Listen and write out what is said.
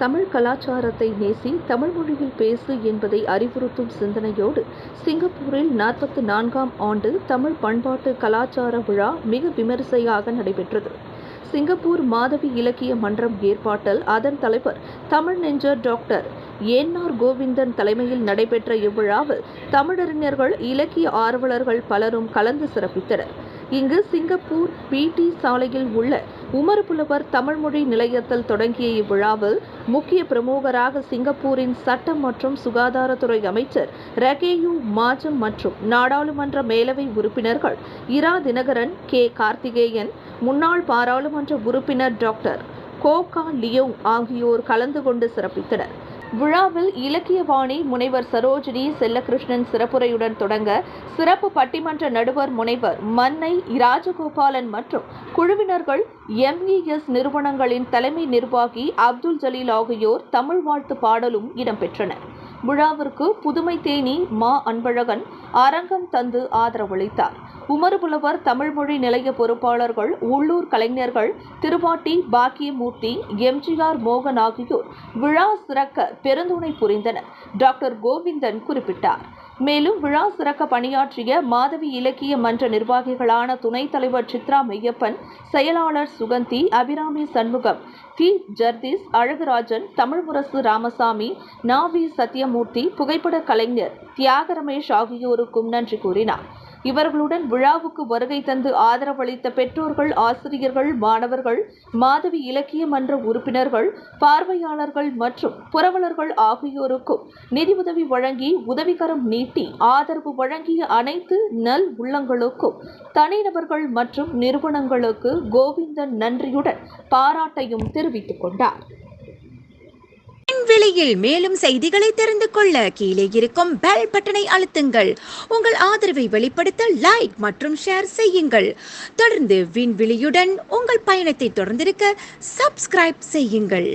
தமிழ் கலாச்சாரத்தை நேசி, தமிழ் மொழியில் பேசு என்பதை அறிவுறுத்தும் சிந்தனையோடு சிங்கப்பூரில் 44ஆம் ஆண்டு தமிழ் பண்பாட்டு கலாச்சார விழா மிக விமரிசையாக நடைபெற்றது. சிங்கப்பூர் மாதவி இலக்கிய மன்றம் ஏற்பாட்டில் அதன் தலைவர் தமிழ் நெஞ்சர் டாக்டர் ஏன்னார் கோவிந்தன் தலைமையில் நடைபெற்ற இவ்விழாவில் தமிழறிஞர்கள், இலக்கிய ஆர்வலர்கள் பலரும் கலந்து சிறப்பித்தனர். இங்கு சிங்கப்பூர் பிடி சாலையில் உள்ள உமறுப்புலவர் தமிழ்மொழி நிலையத்தில் தொடங்கிய இவ்விழாவில் முக்கிய பிரமுகராக சிங்கப்பூரின் சட்டம் மற்றும் சுகாதாரத்துறை அமைச்சர் ரகேயு மாஜம் மற்றும் நாடாளுமன்ற மேலவை உறுப்பினர்கள் இரா தினகரன், கே கார்த்திகேயன், முன்னாள் பாராளுமன்ற உறுப்பினர் டாக்டர் கோகா லியோங் ஆகியோர் கலந்து கொண்டு சிறப்பித்தனர். விழாவில் இலக்கியவாணி முனைவர் சரோஜினி செல்லகிருஷ்ணன் சிறப்புரையுடன் தொடங்க, சிறப்பு பட்டிமன்ற நடுவர் முனைவர் மன்னை ராஜகோபாலன் மற்றும் குழுவினர்கள், MES நிறுவனங்களின் தலைமை நிர்வாகி அப்துல் ஜலீல் ஆகியோர் தமிழ் வாழ்த்து பாடலும் இடம்பெற்றன. விழாவிற்கு புதுமை தேனி மா அன்பழகன் அரங்கம் தந்து ஆதரவளித்தார். உமறுபுலவர் தமிழ்மொழி நிலைய பொறுப்பாளர்கள், உள்ளூர் கலைஞர்கள் திருவாட்டி பாக்கியமூர்த்தி, MGR மோகன் ஆகியோர் விழா சிறக்க பெருந்துணை புரிந்தனர். டாக்டர் கோவிந்தன் குறிப்பிட்டார். மேலும் விழா சிறக்க பணியாற்றிய மாதவி இலக்கிய மன்ற நிர்வாகிகளான துணைத் தலைவர் சித்ரா மெய்யப்பன், செயலாளர் சுகந்தி, அபிராமி சண்முகம், டி ஜர்தீஸ், அழகுராஜன், தமிழ்முரசு ராமசாமி, நாவி சத்யமூர்த்தி, புகைப்பட கலைஞர் தியாக ரமேஷ் ஆகியோருக்கும் நன்றி கூறினார். இவர்களுடன் விழாவுக்கு வருகை தந்து ஆதரவளித்த பெற்றோர்கள், ஆசிரியர்கள், மாணவர்கள், மாதவி இலக்கிய மன்ற உறுப்பினர்கள், பார்வையாளர்கள் மற்றும் புரவலர்கள் ஆகியோருக்கும் நிதி உதவி வழங்கி உதவிகரம் நீட்டி ஆதரவு வழங்கிய அனைத்து நல் உள்ளங்களுக்கும், தனிநபர்கள் மற்றும் நிறுவனங்களுக்கு கோவிந்தன் நன்றியுடன் பாராட்டையும் தெரிவித்துக் கொண்டார். விலையில் மேலும் செய்திகளை தெரிந்து கொள்ள கீழே இருக்கும் பெல் பட்டனை அழுத்துங்கள். உங்கள் ஆதரவை வெளிப்படுத்த லைக் மற்றும் ஷேர் செய்யுங்கள். தொடர்ந்து விண்வெளியுடன் உங்கள் பயணத்தை தொடர்ந்திருக்க சப்ஸ்கிரைப் செய்யுங்கள்.